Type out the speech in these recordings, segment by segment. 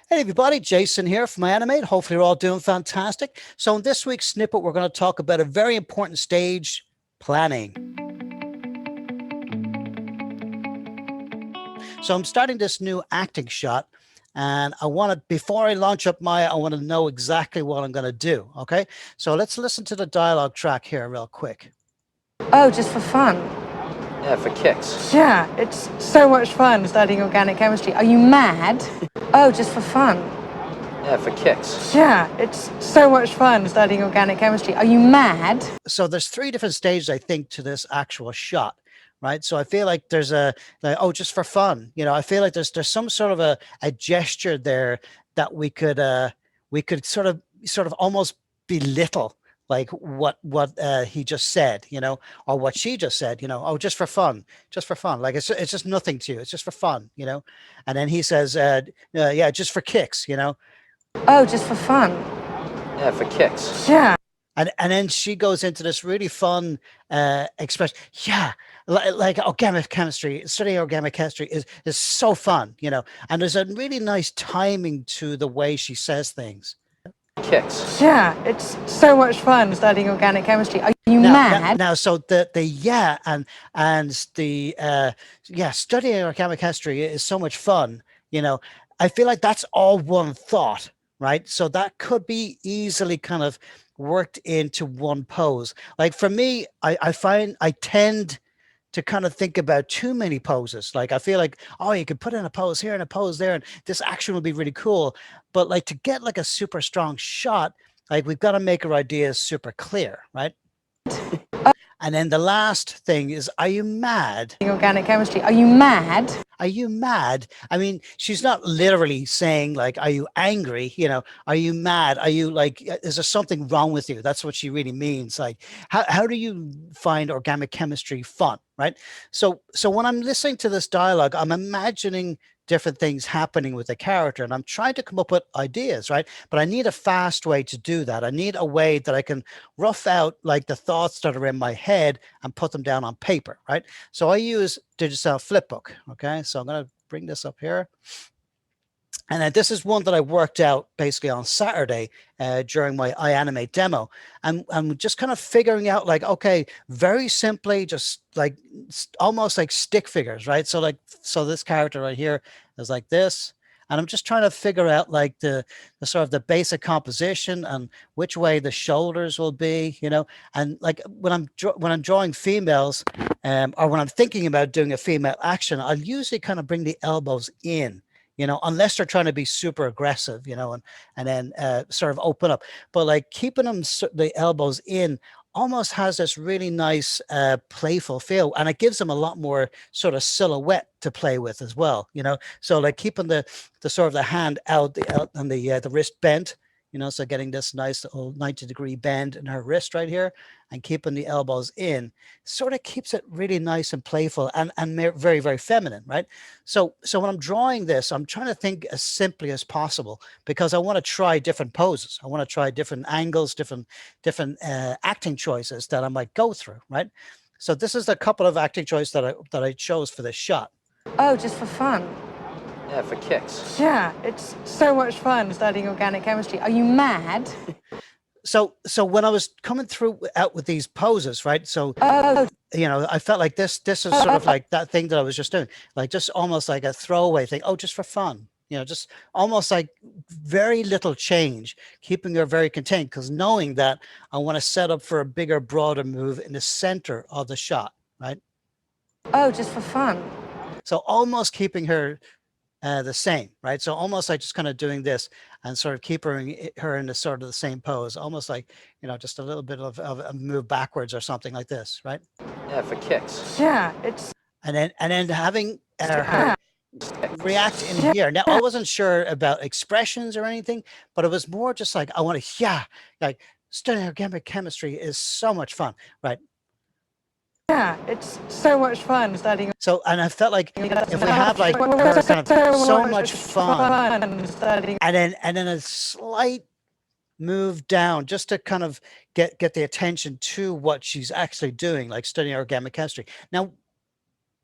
Hey everybody, Jason here from iAnimate. Hopefully you're all doing fantastic. So in this week's snippet, we're going to talk about a very important stage, planning. So I'm starting this new acting shot and before I launch up Maya, I want to know exactly what I'm going to do. Okay. So let's listen to the dialogue track here real quick. Oh, just for fun. Yeah, for kicks. Yeah, it's so much fun studying organic chemistry. Are you mad? Oh, just for fun. Yeah, for kicks. Yeah, it's so much fun studying organic chemistry. Are you mad? So there's three different stages, I think, to this actual shot. Right. So I feel like there's oh, just for fun, I feel like there's some sort of a gesture there that we could sort of almost belittle like what he just said, or what she just said, oh, just for fun. Like it's just nothing to you. It's just for fun, And then he says, yeah, just for kicks, Oh, just for fun. Yeah, for kicks. Yeah. And then she goes into this really fun expression. Yeah, like organic chemistry, studying organic chemistry is so fun, And there's a really nice timing to the way she says things. Kicks. Yeah, it's so much fun studying organic chemistry. Are you mad? Now, so the yeah and the yeah, studying organic chemistry is so much fun. I feel like that's all one thought, right? So that could be easily kind of worked into one pose. Like for me, I find I tend to kind of think about too many poses. Like I feel like, oh, you could put in a pose here and a pose there, and this action will be really cool. But like to get like a super strong shot, like we've got to make our ideas super clear, right? And then the last thing is, are you mad? Organic chemistry. Are you mad? Are you mad? I mean, she's not literally saying like, are you angry? Are you mad? Are you like, is there something wrong with you? That's what she really means. Like, how do you find organic chemistry fun? Right. So when I'm listening to this dialogue, I'm imagining different things happening with the character and I'm trying to come up with ideas, right? But I need a fast way to do that. I need a way that I can rough out like the thoughts that are in my head and put them down on paper, right? So I use digital flipbook. Okay, so I'm going to bring this up here. And then this is one that I worked out basically on Saturday during my iAnimate demo. And I'm just kind of figuring out like, okay, very simply, just like almost like stick figures, right? So this character right here is like this. And I'm just trying to figure out like the sort of the basic composition and which way the shoulders will be, and like when I'm drawing females or when I'm thinking about doing a female action, I'll usually kind of bring the elbows in, unless they're trying to be super aggressive, and then sort of open up. But like keeping them the elbows in almost has this really nice playful feel, and it gives them a lot more sort of silhouette to play with as well. So like keeping the sort of the hand out, and the wrist bent. So getting this nice little 90-degree bend in her wrist right here and keeping the elbows in sort of keeps it really nice and playful and very, very feminine, right? So when I'm drawing this, I'm trying to think as simply as possible because I want to try different poses. I want to try different angles, different acting choices that I might go through, right? So this is a couple of acting choices that I chose for this shot. Oh, just for fun. Yeah, for kicks. Yeah, it's so much fun studying organic chemistry. Are you mad? So when I was coming through out with these poses, right? So Oh, I felt like this is sort of like that thing that I was just doing, like just almost like a throwaway thing. Oh, just for fun, just almost like very little change, keeping her very contained because knowing that I want to set up for a bigger, broader move in the center of the shot, right? oh, just for fun. So almost keeping her the same, right? So almost like just kind of doing this and sort of keeping her in the sort of the same pose, almost like, just a little bit of a move backwards or something like this, right? Yeah, for kicks. Yeah, it's... And then having her react in here. Now, I wasn't sure about expressions or anything, but it was more just like, I want to, yeah, like studying organic chemistry is so much fun, right? Yeah, it's so much fun studying. So, and I felt like if we have like her kind of so much fun, studying. and then a slight move down just to kind of get the attention to what she's actually doing, like studying organic chemistry. Now,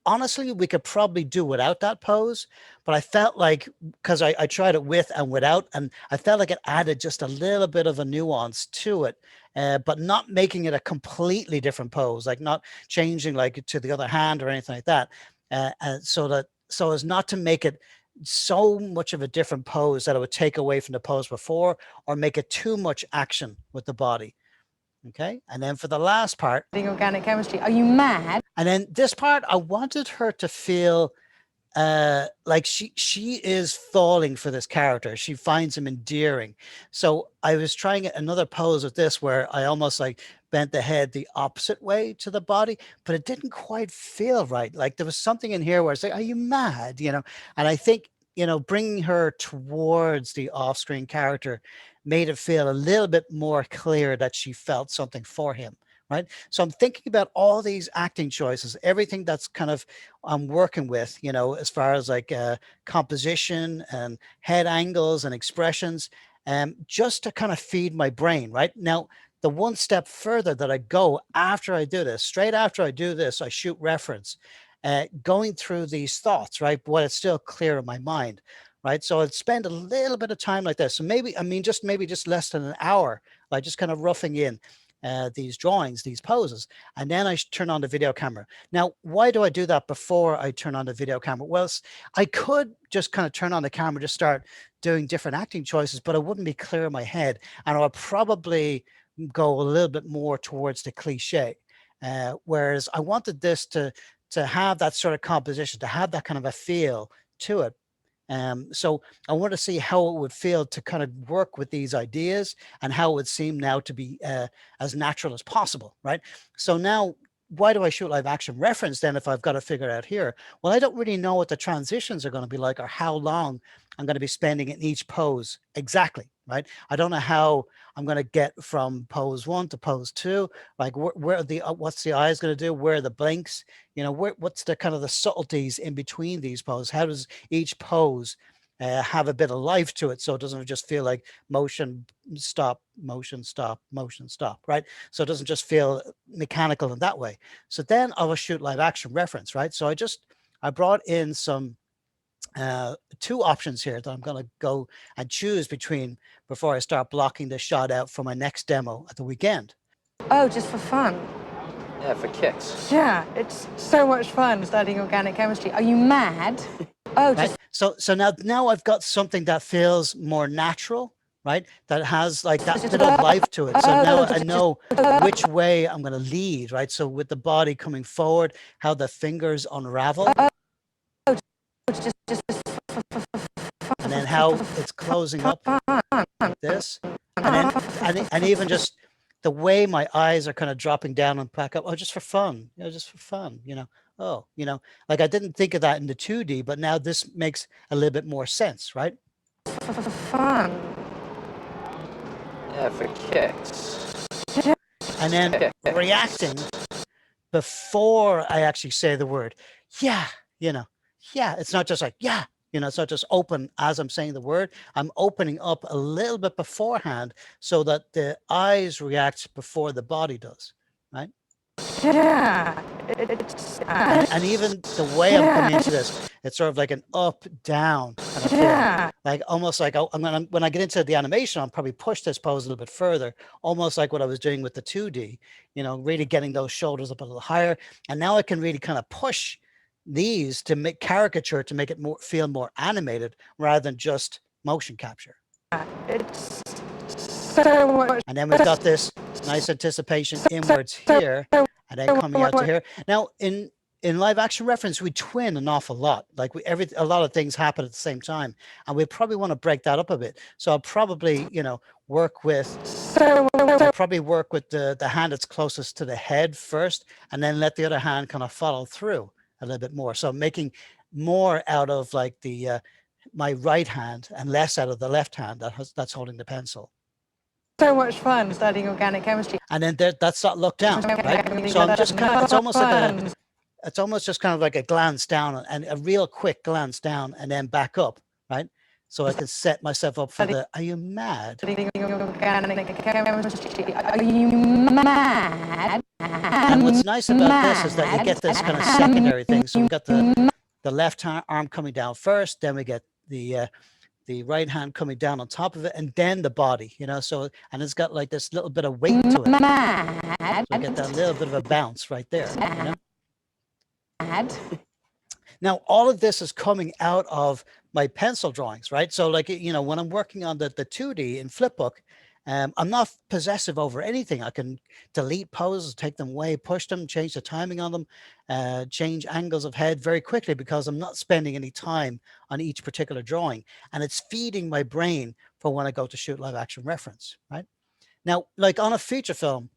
honestly, we could probably do without that pose, but I felt like, because I tried it with and without, and I felt like it added just a little bit of a nuance to it, but not making it a completely different pose, like not changing like to the other hand or anything like that. And so as not to make it so much of a different pose that it would take away from the pose before or make it too much action with the body. Okay. And then for the last part, Studying organic chemistry. Are you mad? and then this part, I wanted her to feel like she is falling for this character. She finds him endearing. So I was trying another pose with this where I almost like bent the head the opposite way to the body, but it didn't quite feel right. Like there was something in here where it's like, are you mad? You know, and I think, you know, bringing her towards the off-screen character made it feel a little bit more clear that she felt something for him. Right. So I'm thinking about all these acting choices, everything that's kind of I'm working with, you know, as far as like composition and head angles and expressions, just to kind of feed my brain. Right now, the one step further that I go after I do this, straight after I do this, I shoot reference, going through these thoughts, right? But it's still clear in my mind. Right. So I'd spend a little bit of time like this. So maybe, I mean, just maybe just less than an hour, like just kind of roughing in these drawings, these poses, and then I turn on the video camera. Now, why do I do that before I turn on the video camera? Well, I could just kind of turn on the camera, just start doing different acting choices, but it wouldn't be clear in my head. And I would probably go a little bit more towards the cliche. Whereas I wanted this to have that sort of composition, to have that kind of a feel to it. So I want to see how it would feel to kind of work with these ideas and how it would seem now to be as natural as possible, right? So now, why do I shoot live action reference then if I've got to figure it out here? Well, I don't really know what the transitions are going to be like or how long I'm going to be spending in each pose exactly, right? I don't know how I'm going to get from pose 1 to pose 2, like where the what's the eyes going to do, where are the blinks, you know, what's the kind of the subtleties in between these poses? How does each pose have a bit of life to it, so it doesn't just feel like motion, stop, motion, stop, motion, stop, right? So it doesn't just feel mechanical in that way. So then I will shoot live action reference, right? So I brought in some two options here that I'm going to go and choose between before I start blocking this shot out for my next demo at the weekend. Oh, just for fun. Yeah, for kicks. Yeah, it's so much fun studying organic chemistry. Are you mad? Oh, right? So now I've got something that feels more natural, right? That has like that bit of life to it. So now I know which way I'm going to lead, right? So with the body coming forward, how the fingers unravel, and then how it's closing up like this, and even just the way my eyes are kind of dropping down and back up. Oh, just for fun, you know, just for fun, you know. Oh, you know, like I didn't think of that in the 2D, but now this makes a little bit more sense, right? for fun. Yeah, for kicks. And then reacting before I actually say the word, yeah, you know, yeah. It's not just like, yeah, you know, it's not just open as I'm saying the word. I'm opening up a little bit beforehand so that the eyes react before the body does, right? Yeah. And even the way I'm coming into this, it's sort of like an up, down kind of feel. Like almost like when I get into the animation, I'll probably push this pose a little bit further, almost like what I was doing with the 2D, you know, really getting those shoulders up a little higher. And now I can really kind of push these to make caricature, to make it feel more animated rather than just motion capture. It's so much. And then we've got this nice anticipation inwards here, and then coming out to here. Now in live action reference, we twin an awful lot. Like a lot of things happen at the same time, and we probably want to break that up a bit. So I'll probably, you know, work with the hand that's closest to the head first, and then let the other hand kind of follow through a little bit more. So making more out of like the my right hand and less out of the left hand that's holding the pencil. So much fun studying organic chemistry. And then that's that look down, right? So I'm just kind of, it's almost just kind of like a glance down and a real quick glance down and then back up, right? so I can set myself up for the, are you mad? Studying organic chemistry. Are you mad? And what's nice about this is that you get this kind of secondary thing. So we got the left arm coming down first, then we get the right hand coming down on top of it, and then the body, you know, so, and it's got like this little bit of weight to it. So we get that little bit of a bounce right there, you know. Now, all of this is coming out of my pencil drawings, right? So like, you know, when I'm working on the 2D in Flipbook, I'm not possessive over anything. I can delete poses, take them away, push them, change the timing on them, change angles of head very quickly because I'm not spending any time on each particular drawing. And it's feeding my brain for when I go to shoot live action reference, right? Now, like on a feature film,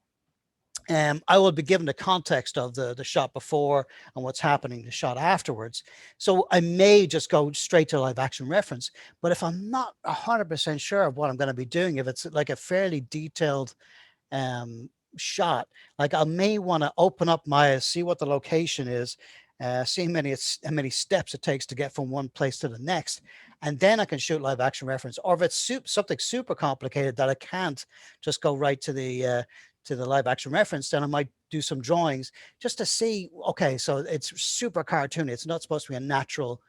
I will be given the context of the shot before and what's happening the shot afterwards. So I may just go straight to live action reference, but if I'm not 100% sure of what I'm going to be doing, if it's like a fairly detailed shot, like I may want to open up Maya, see what the location is, see how many steps it takes to get from one place to the next, and then I can shoot live action reference. Or if it's something super complicated that I can't just go right to the live action reference, then I might do some drawings just to see, okay, so it's super cartoony. It's not supposed to be a natural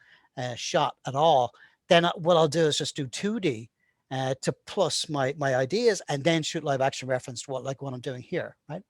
shot at all. Then what I'll do is just do 2D to plus my ideas and then shoot live action reference to what I'm doing here, right?